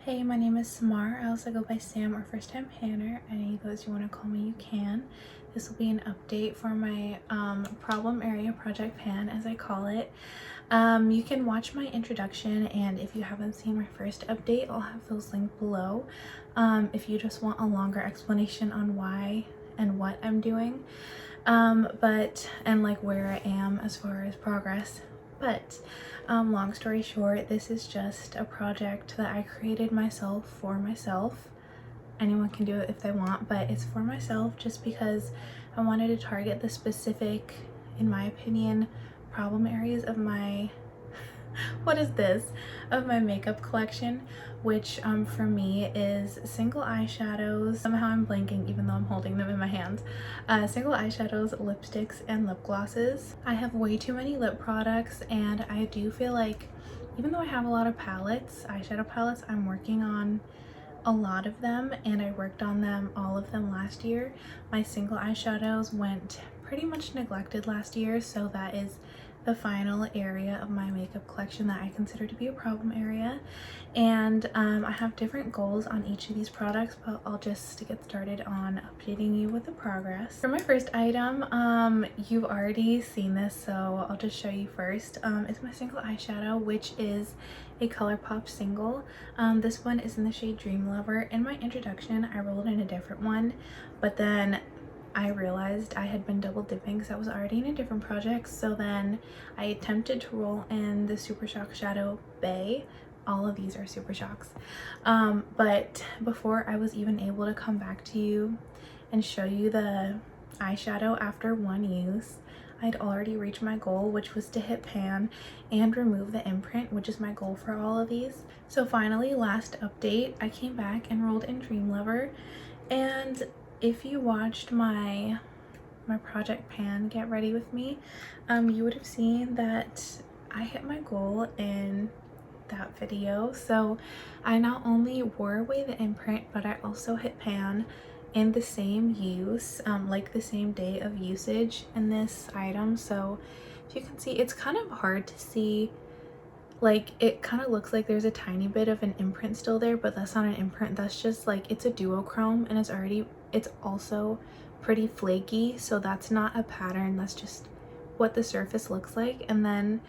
Hey, my name is Samar. I also go by Sam or First Time Panner. Any of those you want to call me, you can. This will be an update for my problem area project pan, as I call it. You can watch my introduction, and if you haven't seen my first update, I'll have those linked below. If you just want a longer explanation on why and what I'm doing, and like where I am as far as progress. But long story short, this is just a project that I created myself for myself. Anyone can do it if they want, but it's for myself just because I wanted to target the specific, in my opinion, problem areas of my of my makeup collection, which for me is single eyeshadows. Somehow I'm blanking even though I'm holding them in my hands. Single eyeshadows, lipsticks, and lip glosses. I have way too many lip products, and I do feel like even though I have a lot of palettes, eyeshadow palettes, I'm working on a lot of them, and I worked on them, all of them, last year. My single eyeshadows went pretty much neglected last year, so that is the final area of my makeup collection that I consider to be a problem area. And I have different goals on each of these products, but I'll just get started on updating you with the progress. For my first item, you've already seen this, so I'll just show you first. It's my single eyeshadow, which is a ColourPop single. This one is in the shade Dream Lover. In my introduction, I rolled in a different one, but then I realized I had been double dipping because I was already in a different project. So then I attempted to roll in the Super Shock Shadow Bay. All of these are Super Shocks. But before I was even able to come back to you and show you the eyeshadow after one use, I'd already reached my goal, which was to hit pan and remove the imprint, which is my goal for all of these. So finally, last update, I came back and rolled in Dream Lover. And if you watched my project pan get ready with me, you would have seen that I hit my goal in that video. So I not only wore away the imprint, but I also hit pan in the same use, like the same day of usage in this item. So if you can see, it's kind of hard to see. Like, it kind of looks like there's a tiny bit of an imprint still there, but that's not an imprint. That's just like, it's a duochrome, and it's also pretty flaky, so that's not a pattern. That's just what the surface looks like. And then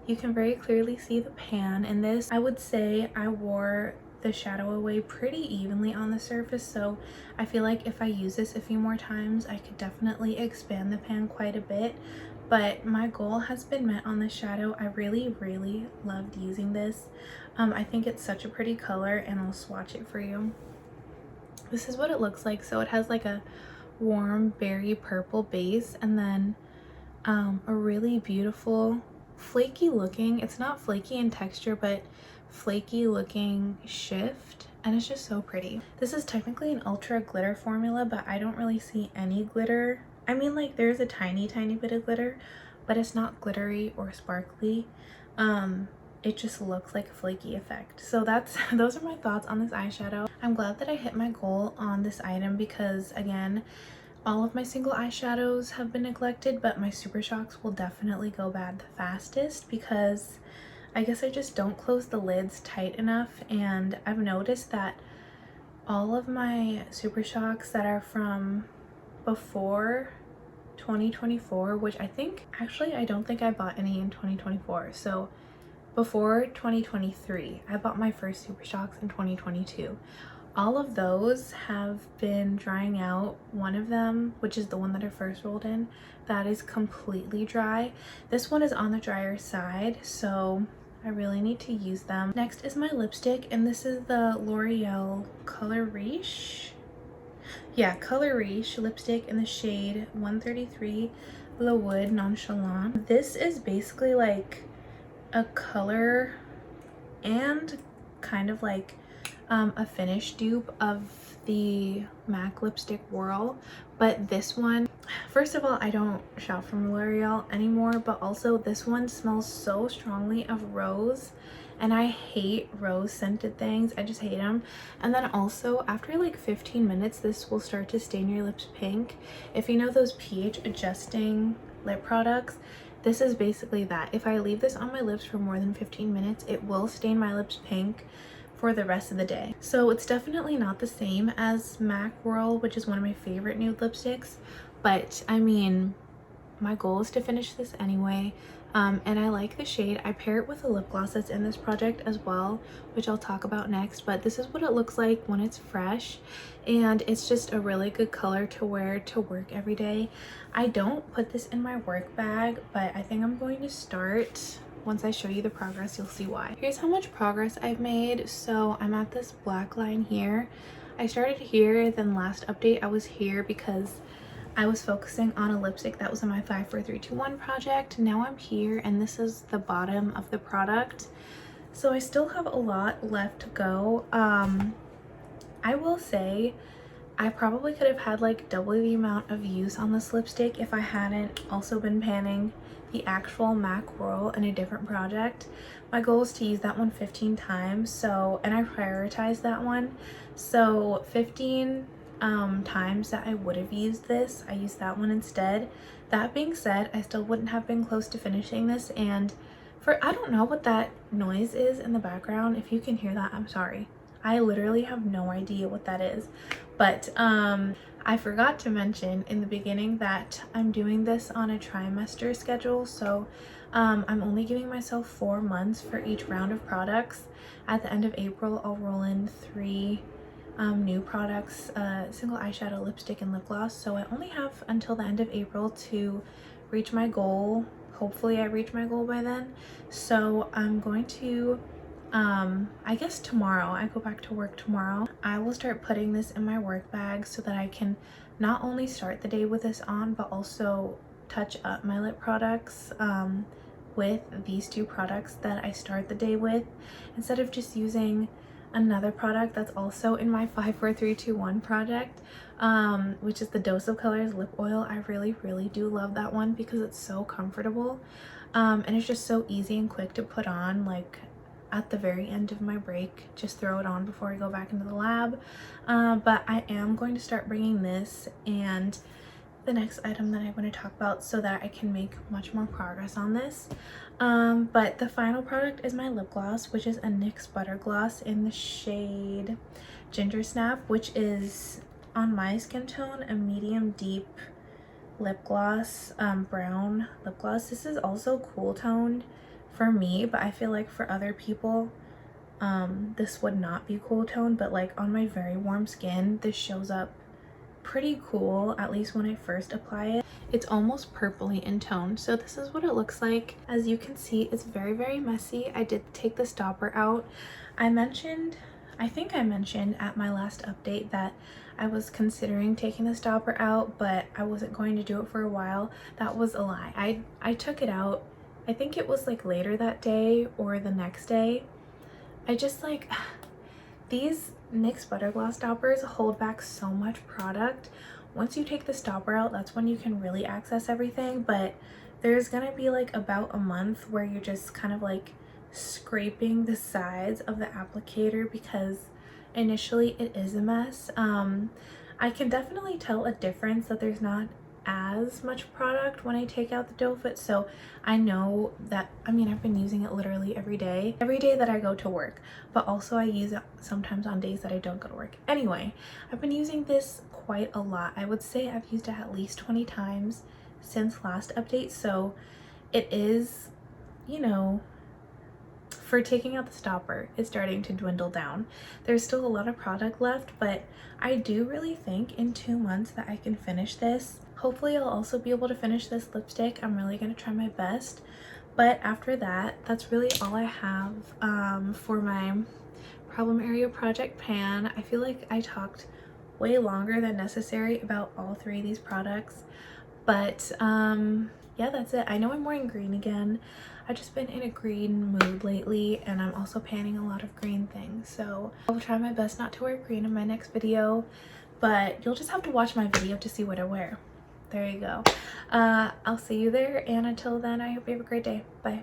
you can very clearly see the pan in this. I would say I wore the shadow away pretty evenly on the surface, so I feel like if I use this a few more times, I could definitely expand the pan quite a bit. But my goal has been met on the shadow. I really loved using this. I think it's such a pretty color, and I'll swatch it for you. This is what it looks like. So it has like a warm berry purple base, and then a really beautiful flaky looking, it's not flaky in texture, but flaky looking shift, and it's just so pretty. This is technically an ultra glitter formula, but I don't really see any glitter. I mean, like, there's a tiny bit of glitter, but it's not glittery or sparkly. It just looks like a flaky effect. So those are my thoughts on this eyeshadow. I'm glad that I hit my goal on this item because, again, all of my single eyeshadows have been neglected, but my Super Shocks will definitely go bad the fastest because I guess I just don't close the lids tight enough. And I've noticed that all of my Super Shocks that are from before 2024, which I think, actually, I don't think I bought any in 2024. So before 2023, I bought my first Super Shocks in 2022. All of those have been drying out. One of them, which is the one that I first rolled in, that is completely dry. This one is on the drier side, so I really need to use them. Next is my lipstick, and this is the L'Oreal Color Riche. Yeah, Color Riche lipstick in the shade 133 Le Wood Nonchalant. This is basically like a color and kind of like a finish dupe of the MAC lipstick Whirl, but this one, first of all, I don't shop from L'Oreal anymore, but also this one smells so strongly of rose, and I hate rose scented things. I just hate them. And then also, after like 15 minutes, this will start to stain your lips pink. If you know those pH adjusting lip products, this is basically that. If I leave this on my lips for more than 15 minutes, it will stain my lips pink for the rest of the day. So it's definitely not the same as MAC Whirl, which is one of my favorite nude lipsticks, but I mean, my goal is to finish this anyway. And I like the shade. I pair it with a lip gloss that's in this project as well, which I'll talk about next, but this is what it looks like when it's fresh, and it's just a really good color to wear to work every day. I don't put this in my work bag, but I think I'm going to start. Once I show you the progress, you'll see why. Here's how much progress I've made. So I'm at this black line here. I started here, then last update I was here because I was focusing on a lipstick that was in my 5 4 3 2 1 project. Now I'm here, and this is the bottom of the product. So I still have a lot left to go. I will say I probably could have had like double the amount of use on this lipstick if I hadn't also been panning the actual MAC Whirl in a different project. My goal is to use that one 15 times, so, and I prioritized that one. So 15 times that I would have used this, I used that one instead. That being said, I still wouldn't have been close to finishing this, and I don't know what that noise is in the background. If you can hear that, I'm sorry. I literally have no idea what that is. But I forgot to mention in the beginning that I'm doing this on a trimester schedule, so I'm only giving myself 4 months for each round of products. At the end of April, I'll roll in 3 new products, single eyeshadow, lipstick, and lip gloss. So I only have until the end of April to reach my goal. Hopefully I reach my goal by then. So I'm going to, I guess tomorrow, I go back to work tomorrow, I will start putting this in my work bag so that I can not only start the day with this on, but also touch up my lip products with these 2 products that I start the day with, instead of just using another product that's also in my 5 4 3 2 1 project, which is the Dose of Colors lip oil. I really do love that one because it's so comfortable, and it's just so easy and quick to put on, like at the very end of my break. Just throw it on before I go back into the lab. But I am going to start bringing this and the next item that I want to talk about so that I can make much more progress on this. But the final product is my lip gloss, which is a NYX Butter Gloss in the shade Ginger Snap, which is, on my skin tone, a medium deep lip gloss, brown lip gloss. This is also cool toned for me, but I feel like for other people this would not be cool toned, but like on my very warm skin, this shows up pretty cool, at least when I first apply it. It's almost purpley in tone, so this is what it looks like. As you can see, it's very messy. I did take the stopper out. I think I mentioned at my last update that I was considering taking the stopper out, but I wasn't going to do it for a while. That was a lie. I took it out, I think it was like later that day or the next day. I just like these NYX Butter Gloss stoppers hold back so much product. Once you take the stopper out, that's when you can really access everything, but there's gonna be like about a month where you're just kind of like scraping the sides of the applicator because initially it is a mess. I can definitely tell a difference that there's not as much product when I take out the doe foot, so I know that, I mean, I've been using it literally every day that I go to work, but also I use it sometimes on days that I don't go to work. Anyway, I've been using this quite a lot. I would say I've used it at least 20 times since last update, so it is, you know, for taking out the stopper, it's starting to dwindle down. There's still a lot of product left, but I do really think in 2 months that I can finish this. Hopefully I'll also be able to finish this lipstick. I'm really going to try my best. But after that, that's really all I have for my problem area project pan. I feel like I talked way longer than necessary about all 3 of these products. But yeah, that's it. I know I'm wearing green again. I've just been in a green mood lately, and I'm also panning a lot of green things. So I will try my best not to wear green in my next video, but you'll just have to watch my video to see what I wear. There you go. I'll see you there, and until then, I hope you have a great day. Bye.